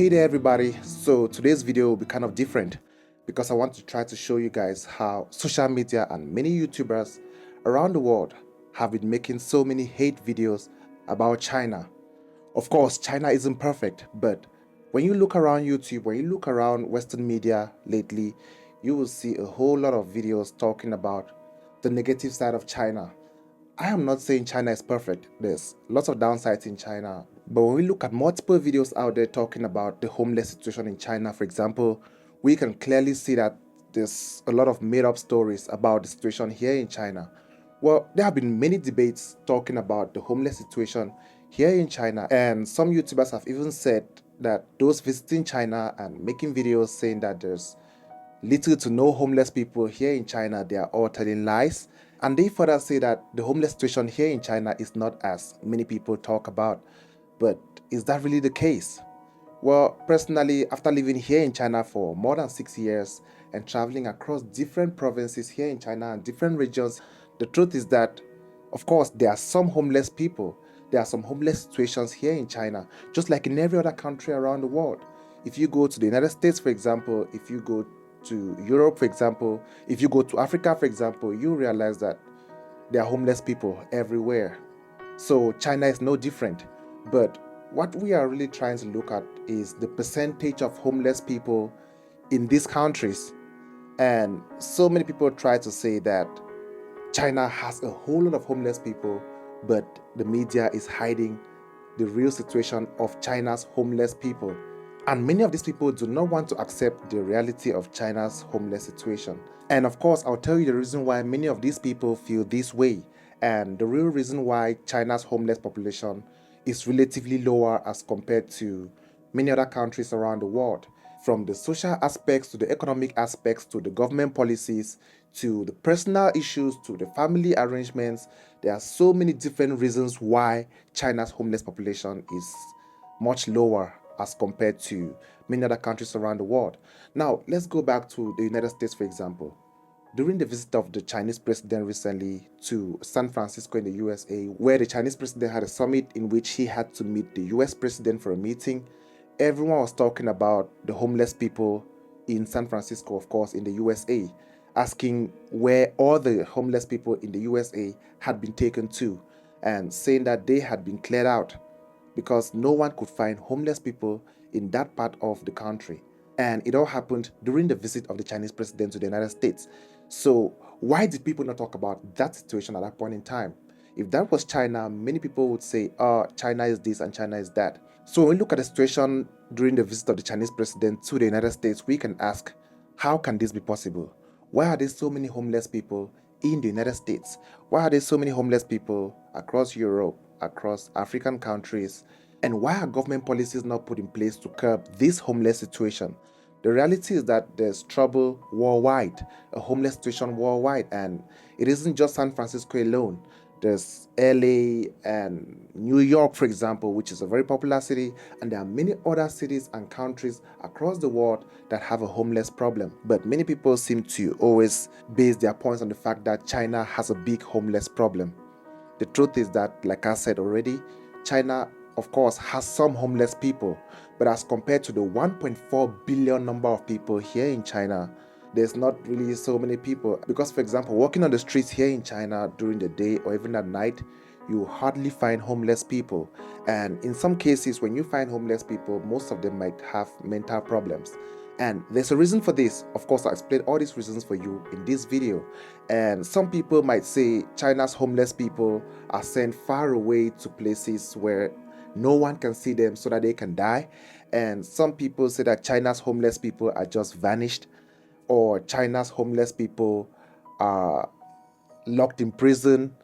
Hey there everybody, so today's video will be kind of different because I want to try to show you guys how social media and many YouTubers around the world have been making so many hate videos about China. Of course, China isn't perfect, but when you look around YouTube, when you look around Western media lately, you will see a whole lot of videos talking about the negative side of China. I am not saying China is perfect. There's lots of downsides in China. But when we look at multiple videos out there talking about the homeless situation in China, for example, we can clearly see that there's a lot of made up stories about the situation here in China. Well, there have been many debates talking about the homeless situation here in China, and some YouTubers have even said that those visiting China and making videos saying that there's little to no homeless people here in China, they are all telling lies. And they further say that the homeless situation here in China is not as many people talk about. But is that really the case? Well, personally, after living here in China for more than 6 years and traveling across different provinces here in China and different regions, the truth is that, of course, there are some homeless people. There are some homeless situations here in China, just like in every other country around the world. If you go to the United States, for example, if you go to Europe, for example, if you go to Africa, for example, you realize that there are homeless people everywhere. So China is no different. But what we are really trying to look at is the percentage of homeless people in these countries. And so many people try to say that China has a whole lot of homeless people, but the media is hiding the real situation of China's homeless people. And many of these people do not want to accept the reality of China's homeless situation. And of course, I'll tell you the reason why many of these people feel this way, and the real reason why China's homeless population is relatively lower as compared to many other countries around the world. From the social aspects to the economic aspects to the government policies to the personal issues to the family arrangements, there are so many different reasons why China's homeless population is much lower as compared to many other countries around the world. Now, let's go back to the United States, for example. During the visit of the Chinese president recently to San Francisco in the USA, where the Chinese president had a summit in which he had to meet the US president for a meeting, everyone was talking about the homeless people in San Francisco, of course, in the USA, asking where all the homeless people in the USA had been taken to, and saying that they had been cleared out because no one could find homeless people in that part of the country. And it all happened during the visit of the Chinese president to the United States. So why did people not talk about that situation at that point in time? If that was China, many people would say, oh, China is this and China is that. So when we look at the situation during the visit of the Chinese president to the United States, we can ask, how can this be possible? Why are there so many homeless people in the United States? Why are there so many homeless people across Europe, across African countries? And why are government policies not put in place to curb this homeless situation? The reality is that there's trouble worldwide, a homeless situation worldwide, and it isn't just San Francisco alone. There's LA and New York, for example, which is a very popular city, and there are many other cities and countries across the world that have a homeless problem. But many people seem to always base their points on the fact that China has a big homeless problem. The truth is that, like I said already, China, of course, has some homeless people, but as compared to the 1.4 billion number of people here in China, there's not really so many people. Because, for example, walking on the streets here in China during the day or even at night, you hardly find homeless people. And in some cases, when you find homeless people, most of them might have mental problems. And there's a reason for this. Of course, I'll explain all these reasons for you in this video. And some people might say China's homeless people are sent far away to places where no one can see them so that they can die. And some people say that China's homeless people are just vanished, or China's homeless people are locked in prison.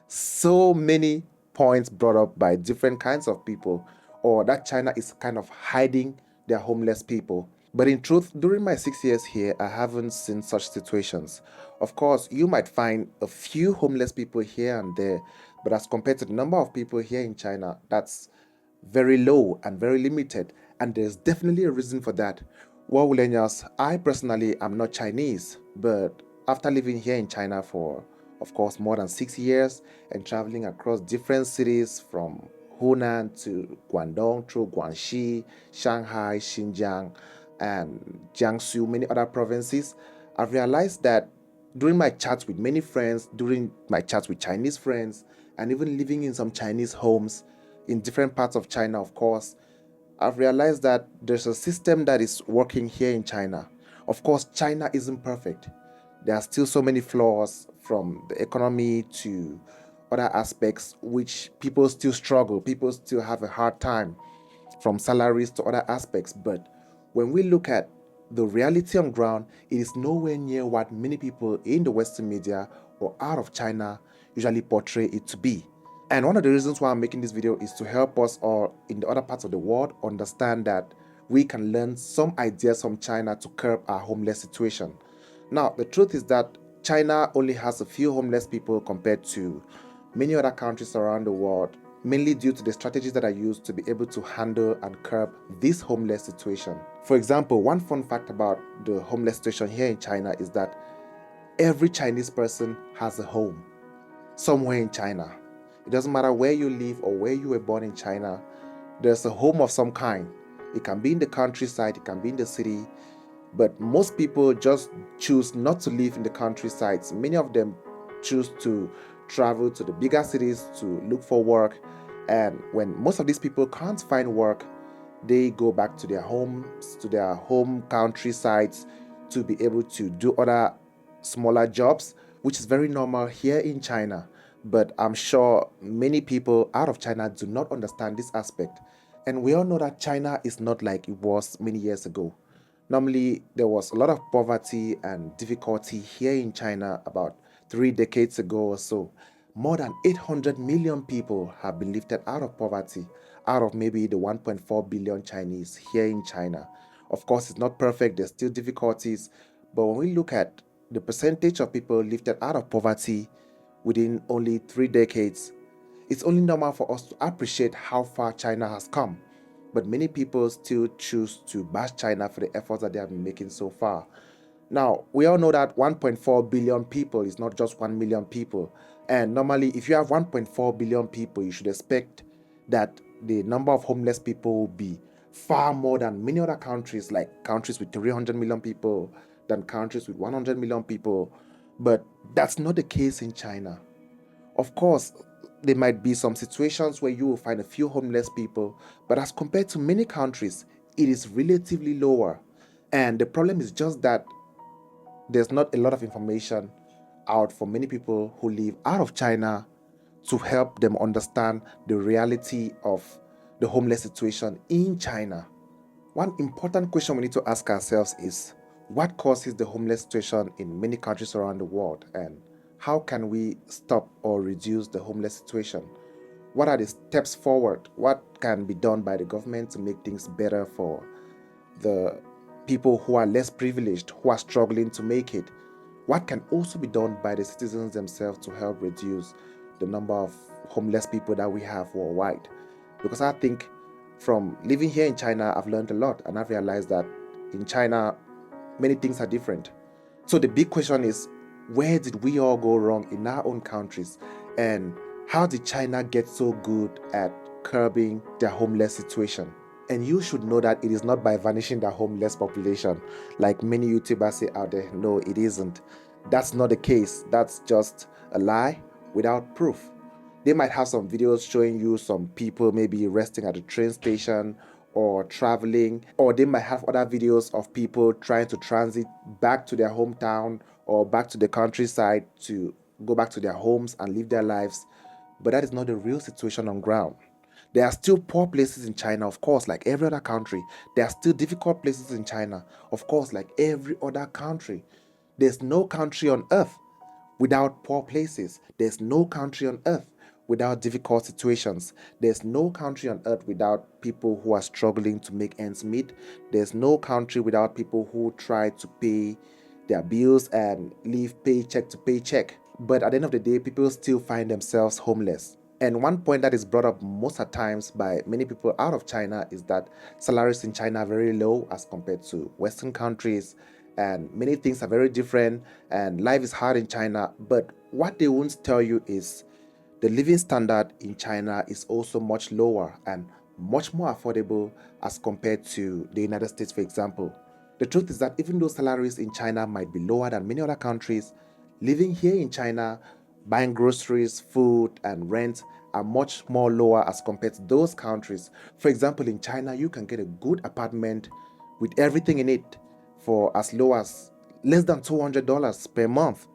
So many points brought up by different kinds of people, or that China is kind of hiding their homeless people. But in truth, during my 6 years here, I haven't seen such situations. Of course, you might find a few homeless people here and there, but as compared to the number of people here in China, that's very low and very limited. And there's definitely a reason for that. Well, millennials, I personally am not Chinese, but after living here in China for, of course, more than 6 years and traveling across different cities from Hunan to Guangdong through Guangxi, Shanghai, Xinjiang, and Jiangsu, many other provinces, I've realized that during my chats with many friends, during my chats with Chinese friends, and even living in some Chinese homes in different parts of China, of course, I've realized that there's a system that is working here in China. Of course, China isn't perfect. There are still so many flaws from the economy to other aspects which people still struggle. People still have a hard time from salaries to other aspects. But when we look at the reality on ground, it is nowhere near what many people in the Western media or out of China usually portray it to be. And one of the reasons why I'm making this video is to help us all in the other parts of the world understand that we can learn some ideas from China to curb our homeless situation. Now, the truth is that China only has a few homeless people compared to many other countries around the world, mainly due to the strategies that are used to be able to handle and curb this homeless situation. For example, one fun fact about the homeless situation here in China is that every Chinese person has a home somewhere in China. It doesn't matter where you live or where you were born in China, there's a home of some kind. It can be in the countryside, it can be in the city, but most people just choose not to live in the countrysides. Many of them choose to travel to the bigger cities to look for work. And when most of these people can't find work, they go back to their homes, to their home countrysides to be able to do other smaller jobs, which is very normal here in China. But I'm sure many people out of China do not understand this aspect. And we all know that China is not like it was many years ago. Normally, there was a lot of poverty and difficulty here in China about 3 decades ago or so. More than 800 million people have been lifted out of poverty, out of maybe the 1.4 billion Chinese here in China. Of course, it's not perfect, there's still difficulties, but when we look at the percentage of people lifted out of poverty within only 3 decades, it's only normal for us to appreciate how far China has come. But many people still choose to bash China for the efforts that they have been making so far. Now, we all know that 1.4 billion people is not just 1 million people. And normally, if you have 1.4 billion people, you should expect that the number of homeless people will be far more than many other countries, like countries with 300 million people, than countries with 100 million people. But that's not the case in China. Of course, there might be some situations where you will find a few homeless people, but as compared to many countries, it is relatively lower. And the problem is just that there's not a lot of information out for many people who live out of China to help them understand the reality of the homeless situation in China. One important question we need to ask ourselves is, what causes the homeless situation in many countries around the world, and how can we stop or reduce the homeless situation? What are the steps forward? What can be done by the government to make things better for the people who are less privileged, who are struggling to make it? What can also be done by the citizens themselves to help reduce the number of homeless people that we have worldwide? Because I think from living here in China, I've learned a lot, and I've realized that in China, many things are different. So the big question is, where did we all go wrong in our own countries? And how did China get so good at curbing their homeless situation? And you should know that it is not by vanishing the homeless population, like many YouTubers say out there. No, it isn't. That's not the case. That's just a lie without proof. They might have some videos showing you some people maybe resting at a train station or traveling, or they might have other videos of people trying to transit back to their hometown or back to the countryside to go back to their homes and live their lives. But that is not the real situation on ground. There are still poor places in China, of course, like every other country. There are still difficult places in China, of course, like every other country. There's no country on earth without poor places. There's no country on earth without difficult situations. There's no country on earth without people who are struggling to make ends meet. There's no country without people who try to pay their bills and live paycheck to paycheck. But at the end of the day, people still find themselves homeless. And one point that is brought up most at times by many people out of China is that salaries in China are very low as compared to Western countries, and many things are very different, and life is hard in China. But what they won't tell you is The living standard in China is also much lower and much more affordable as compared to the United States, for example. The truth is that even though salaries in China might be lower than many other countries, living here in China, buying groceries, food, and rent are much more lower as compared to those countries. For example, in China, you can get a good apartment with everything in it for as low as less than $200 per month,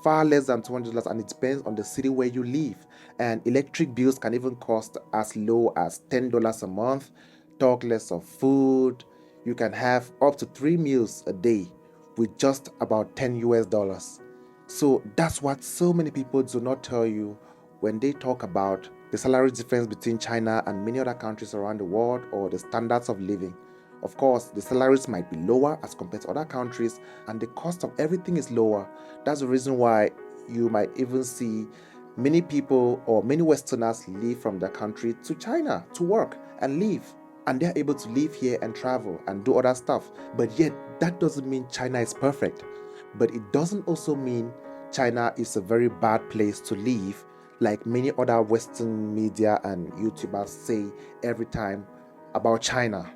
far less than $200, and it depends on the city where you live. And electric bills can even cost as low as $10 a month. Talk less of food. You can have up to 3 meals a day with just about 10 US dollars. So that's what so many people do not tell you when they talk about the salary difference between China and many other countries around the world, or the standards of living. Of course, the salaries might be lower as compared to other countries, and the cost of everything is lower. That's the reason why you might even see many people or many Westerners leave from their country to China to work and live. And they're able to live here and travel and do other stuff. But yet, that doesn't mean China is perfect. But it doesn't also mean China is a very bad place to live, like many other Western media and YouTubers say every time about China.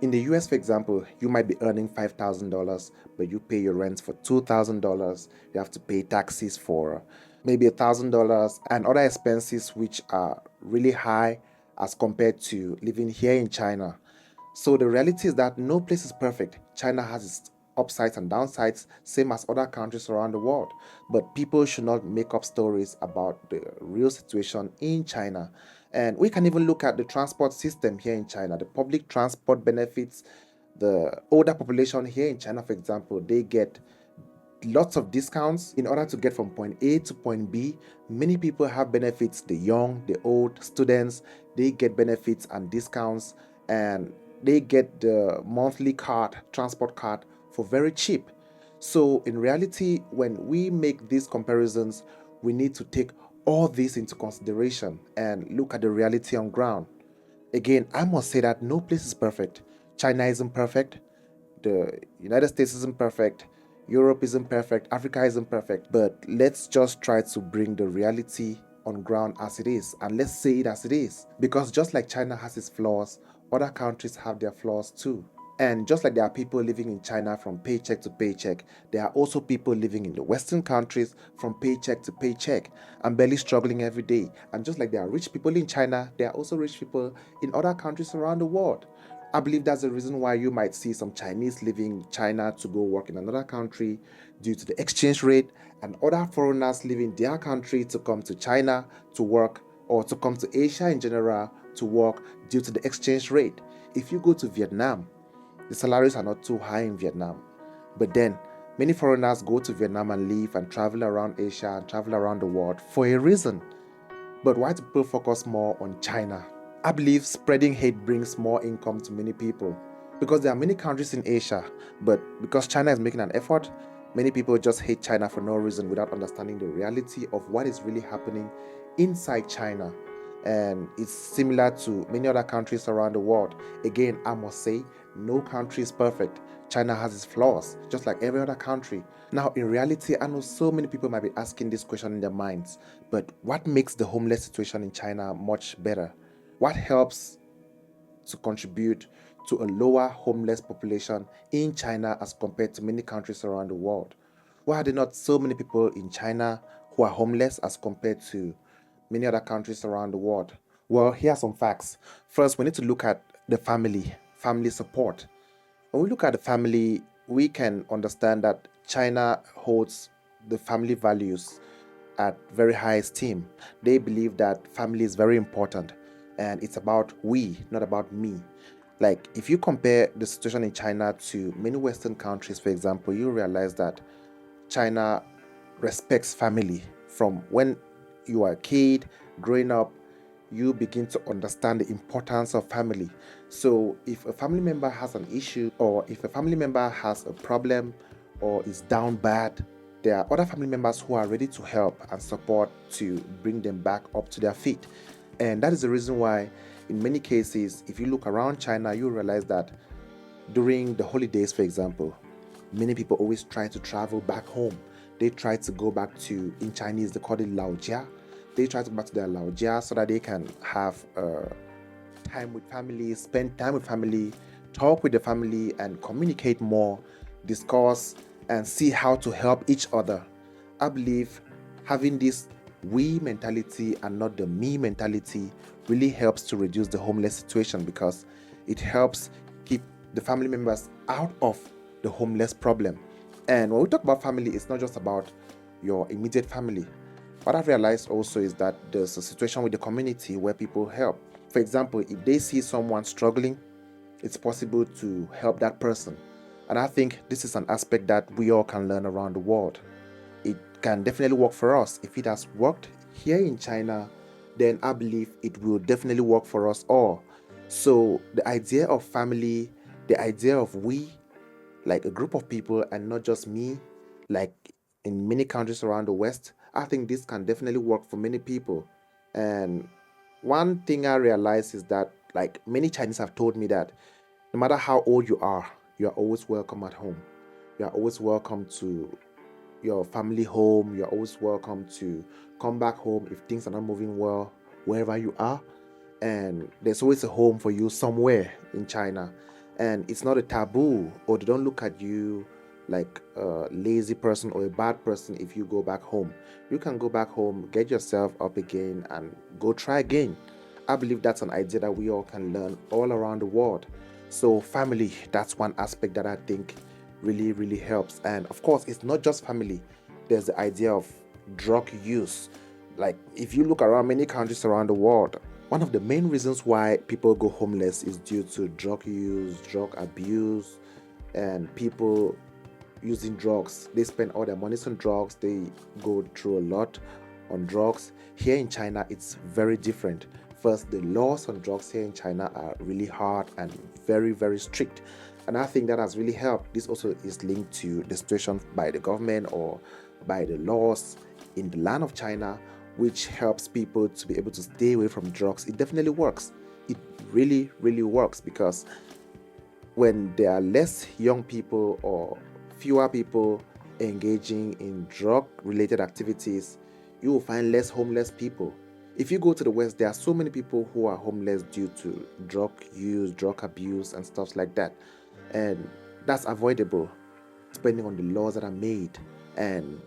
In the US, for example, you might be earning $5,000, but you pay your rent for $2,000. You have to pay taxes for maybe $1,000 and other expenses which are really high as compared to living here in China. So the reality is that no place is perfect. China has its upsides and downsides, same as other countries around the world. But people should not make up stories about the real situation in China. And we can even look at the transport system here in China, the public transport benefits. The older population here in China, for example, they get lots of discounts in order to get from point A to point B. Many people have benefits, the young, the old, students, they get benefits and discounts, and they get the monthly card, transport card, for very cheap. So in reality, when we make these comparisons, we need to take all this into consideration and look at the reality on ground. Again, I must say that no place is perfect. China isn't perfect. The United States isn't perfect. Europe isn't perfect. Africa isn't perfect. But let's just try to bring the reality on ground as it is. And let's say it as it is. Because just like China has its flaws, other countries have their flaws too. And just like there are people living in China from paycheck to paycheck, there are also people living in the Western countries from paycheck to paycheck and barely struggling every day. And just like there are rich people in China, there are also rich people in other countries around the world. I believe that's the reason why you might see some Chinese leaving China to go work in another country due to the exchange rate, and other foreigners leaving their country to come to China to work, or to come to Asia in general to work due to the exchange rate. If you go to Vietnam, the salaries are not too high in Vietnam. But then, many foreigners go to Vietnam and live and travel around Asia and travel around the world for a reason. But why do people focus more on China? I believe spreading hate brings more income to many people, because there are many countries in Asia, but because China is making an effort, many people just hate China for no reason without understanding the reality of what is really happening inside China. And it's similar to many other countries around the world. Again, I must say, no country is perfect. China has its flaws, just like every other country. Now, in reality, I know so many people might be asking this question in their minds, but what makes the homeless situation in China much better? What helps to contribute to a lower homeless population in China as compared to many countries around the world? Why are there not so many people in China who are homeless as compared to many other countries around the world? Well, here are some facts. First, we need to look at the family support. When we look at the family, we can understand that China holds the family values at very high esteem. They believe that family is very important and it's about we, not about me. Like, if you compare the situation in China to many Western countries, for example, you realize that China respects family. From when you are a kid growing up, you begin to understand the importance of family. So if a family member has an issue, or if a family member has a problem or is down bad, there are other family members who are ready to help and support to bring them back up to their feet. And that is the reason why, in many cases, if you look around China, you realize that during the holidays, for example, many people always try to travel back home. They try to go back to, in Chinese, they call it Laojia, they try to go back to their laojia so that they can have time with family, spend time with family, talk with the family, and communicate more, discuss, and see how to help each other. I believe having this we mentality and not the me mentality really helps to reduce the homeless situation, because it helps keep the family members out of the homeless problem. And when we talk about family, it's not just about your immediate family. What I've realized also is that there's a situation with the community where people help. For example, if they see someone struggling, it's possible to help that person. And I think this is an aspect that we all can learn around the world. It can definitely work for us. If it has worked here in China, then I believe it will definitely work for us all. So the idea of family, the idea of we, like a group of people and not just me, like in many countries around the West, I think this can definitely work for many people. And one thing I realize is that, like, many Chinese have told me that no matter how old you are always welcome at home. You are always welcome to your family home. You're always welcome to come back home if things are not moving well wherever you are. And there's always a home for you somewhere in China. And it's not a taboo, or they don't look at you like a lazy person or a bad person if you go back home. You can go back home, get yourself up again, and go try again. I believe that's an idea that we all can learn all around the world. So, family, that's one aspect that I think really, really helps. And of course, it's not just family, there's the idea of drug use. Like, if you look around many countries around the world, one of the main reasons why people go homeless is due to drug use, drug abuse, and people using drugs. They spend all their money on drugs, they go through a lot on drugs. Here in China, it's very different. First, the laws on drugs here in China are really hard and very, very strict. And I think that has really helped. This also is linked to the situation by the government or by the laws in the land of China, which helps people to be able to stay away from drugs. It definitely works. It really, really works, because when there are less young people or fewer people engaging in drug related activities, you will find less homeless people. If you go to the West, there are so many people who are homeless due to drug use, drug abuse, and stuff like that. And that's avoidable depending on the laws that are made and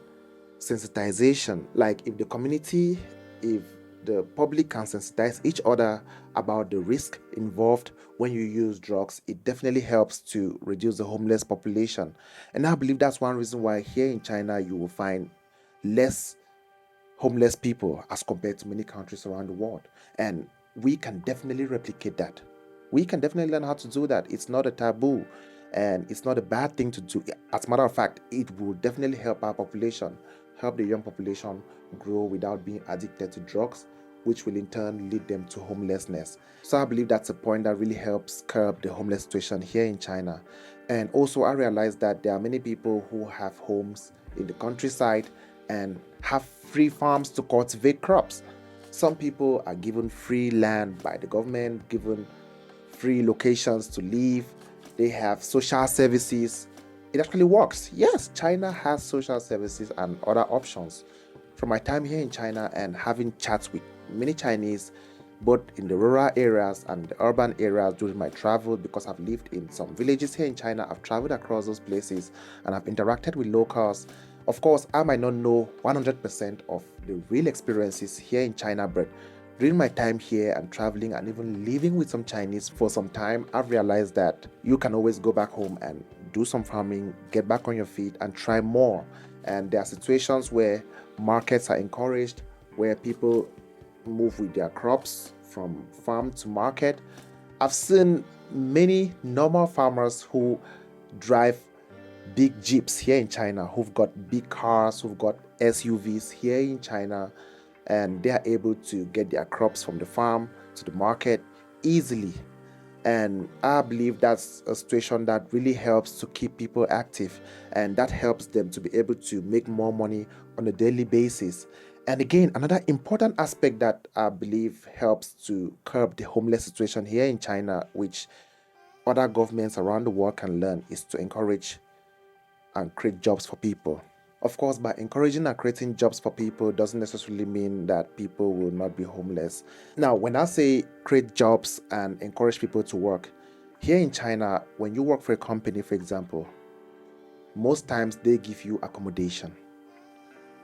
sensitization. Like, if the community, if the public can sensitize each other about the risk involved when you use drugs, it definitely helps to reduce the homeless population. And I believe that's one reason why here in China you will find less homeless people as compared to many countries around the world. And we can definitely replicate that. We can definitely learn how to do that. It's not a taboo and it's not a bad thing to do. As a matter of fact, it will definitely help our population, help the young population grow without being addicted to drugs, which will in turn lead them to homelessness. So I believe that's a point that really helps curb the homeless situation here in China. And also, I realized that there are many people who have homes in the countryside and have free farms to cultivate crops. Some people are given free land by the government, given free locations to live. They have social services. It actually works. Yes, China has social services and other options. From my time here in China and having chats with many Chinese, both in the rural areas and the urban areas during my travel, because I've lived in some villages here in China, I've traveled across those places and I've interacted with locals. Of course, I might not know 100% of the real experiences here in China, but during my time here and traveling and even living with some Chinese for some time, I've realized that you can always go back home and do some farming, get back on your feet and try more. And there are situations where markets are encouraged, where people move with their crops from farm to market. I've seen many normal farmers who drive big jeeps here in China, who've got big cars, who've got SUVs here in China, and they are able to get their crops from the farm to the market easily. And I believe that's a situation that really helps to keep people active, and that helps them to be able to make more money on a daily basis. And again, another important aspect that I believe helps to curb the homeless situation here in China, which other governments around the world can learn, is to encourage and create jobs for people. Of course, by encouraging and creating jobs for people doesn't necessarily mean that people will not be homeless. Now, when I say create jobs and encourage people to work, here in China, when you work for a company, for example, most times they give you accommodation.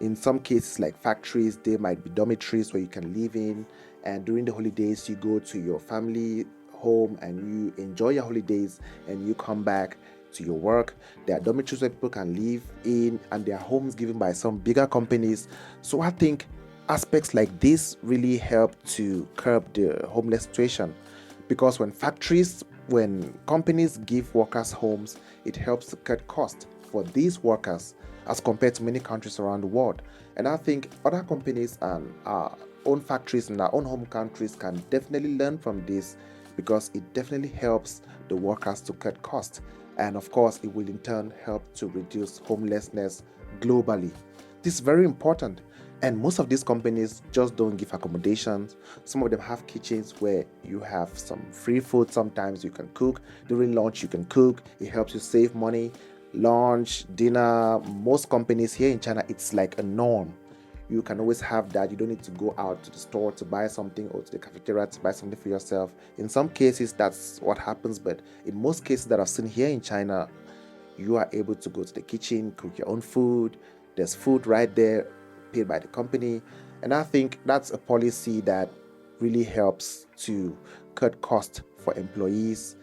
In some cases, like factories, there might be dormitories where you can live in, and during the holidays, you go to your family home and you enjoy your holidays and you come back to your work. There are dormitories where people can live in, and there are homes given by some bigger companies. So I think aspects like this really help to curb the homeless situation, because when companies give workers homes, it helps to cut costs for these workers as compared to many countries around the world. And I think other companies and our own factories in our own home countries can definitely learn from this, because it definitely helps the workers to cut costs. And of course, it will in turn help to reduce homelessness globally. This is very important. And most of these companies just don't give accommodations. Some of them have kitchens where you have some free food. Sometimes you can cook. During lunch, you can cook. It helps you save money. Lunch, dinner, most companies here in China, it's like a norm. You can always have that. You don't need to go out to the store to buy something or to the cafeteria to buy something for yourself. In some cases, that's what happens. But in most cases that I've seen here in China, you are able to go to the kitchen, cook your own food. There's food right there paid by the company. And I think that's a policy that really helps to cut costs for employees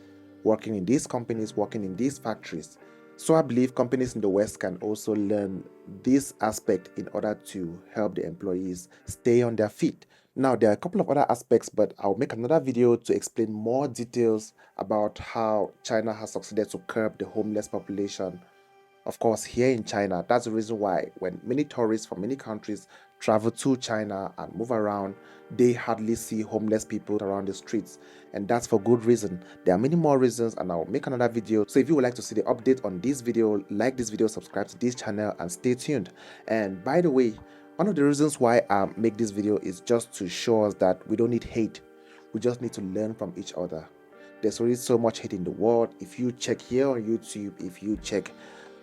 working in these companies, working in these factories. So I believe companies in the West can also learn this aspect in order to help the employees stay on their feet. Now, there are a couple of other aspects, but I'll make another video to explain more details about how China has succeeded to curb the homeless population. Of course, here in China, that's the reason why when many tourists from many countries travel to China and move around, they hardly see homeless people around the streets. And that's for good reason. There are many more reasons, and I'll make another video. So if you would like to see the update on this video, like this video, subscribe to this channel, and stay tuned. And by the way, one of the reasons why I make this video is just to show us that we don't need hate. We just need to learn from each other. There's already so much hate in the world. If you check here on YouTube, if you check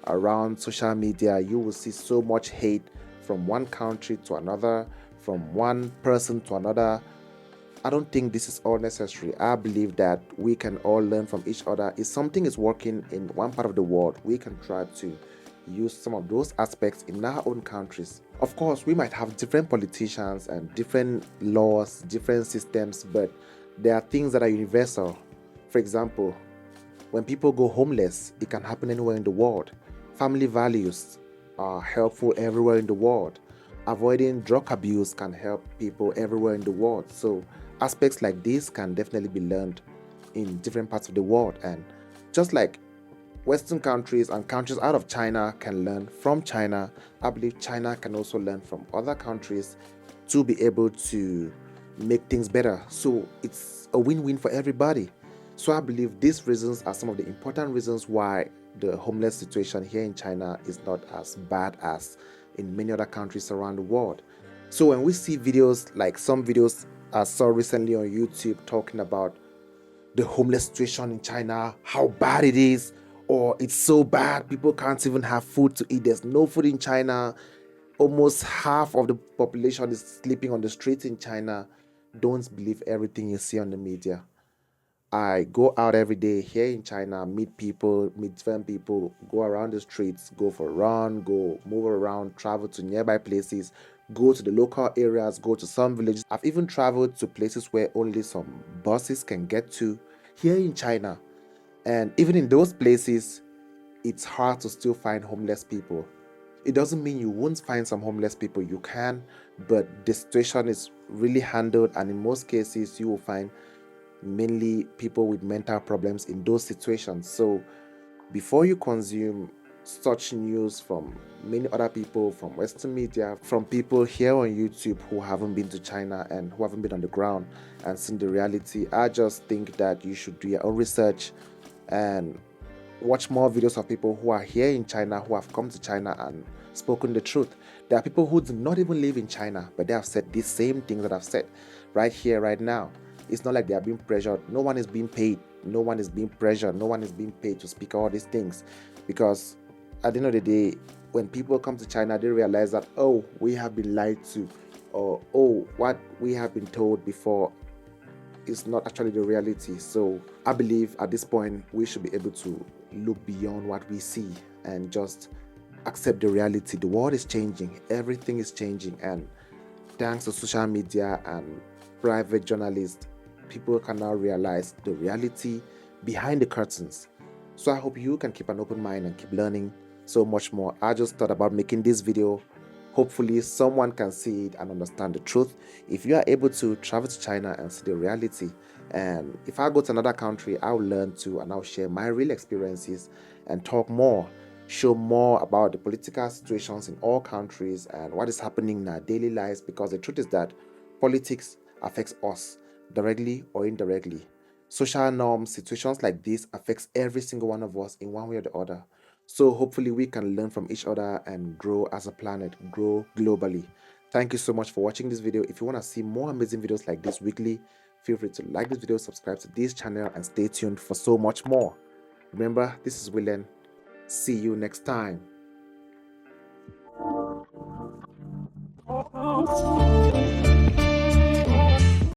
around social media, you will see so much hate from one country to another, from one person to another. I don't think this is all necessary. I believe that we can all learn from each other. If something is working in one part of the world, we can try to use some of those aspects in our own countries. Of course, we might have different politicians and different laws, different systems, but there are things that are universal. For example, when people go homeless, it can happen anywhere in the world. Family values are helpful everywhere in the world. Avoiding drug abuse can help people everywhere in the world. So aspects like this can definitely be learned in different parts of the world. And just like Western countries and countries out of China can learn from China, I believe China can also learn from other countries to be able to make things better. So it's a win-win for everybody. So I believe these reasons are some of the important reasons why the homeless situation here in China is not as bad as in many other countries around the world. So when we see videos like some videos I saw recently on YouTube talking about the homeless situation in China, how bad it is, or it's so bad people can't even have food to eat. There's no food in China. Almost half of the population is sleeping on the streets in China. Don't believe everything you see on the media. I go out every day here in China, meet people, meet different people, go around the streets, go for a run, go move around, travel to nearby places, go to the local areas, go to some villages. I've even traveled to places where only some buses can get to here in China. And even in those places, it's hard to still find homeless people. It doesn't mean you won't find some homeless people, you can, but the situation is really handled, and in most cases, you will find mainly people with mental problems in those situations. So before you consume such news from many other people, from Western media, from people here on YouTube who haven't been to China and who haven't been on the ground and seen the reality, I just think that you should do your own research and watch more videos of people who are here in China, who have come to China and spoken the truth. There are people who do not even live in China, but they have said these same things that I've said right here, right now. It's not like they are being pressured. No one is being paid. No one is being pressured. No one is being paid to speak all these things. Because at the end of the day, when people come to China, they realize that, oh, we have been lied to, or oh, what we have been told before is not actually the reality. So I believe at this point we should be able to look beyond what we see and just accept the reality. The world is changing, everything is changing, and thanks to social media and private journalists, people can now realize the reality behind the curtains. So I hope you can keep an open mind and keep learning so much more. I just thought about making this video. Hopefully someone can see it and understand the truth. If you are able to travel to China and see the reality, and if I go to another country, I'll learn too, and I'll share my real experiences and talk more, show more about the political situations in all countries and what is happening in our daily lives, because the truth is that politics affects us directly or indirectly. Social norms, situations like this affects every single one of us in one way or the other. So hopefully we can learn from each other and grow as a planet, grow globally. Thank you so much for watching this video. If you want to see more amazing videos like this weekly, feel free to like this video, subscribe to this channel, and stay tuned for so much more. Remember, this is Willene. See you next time.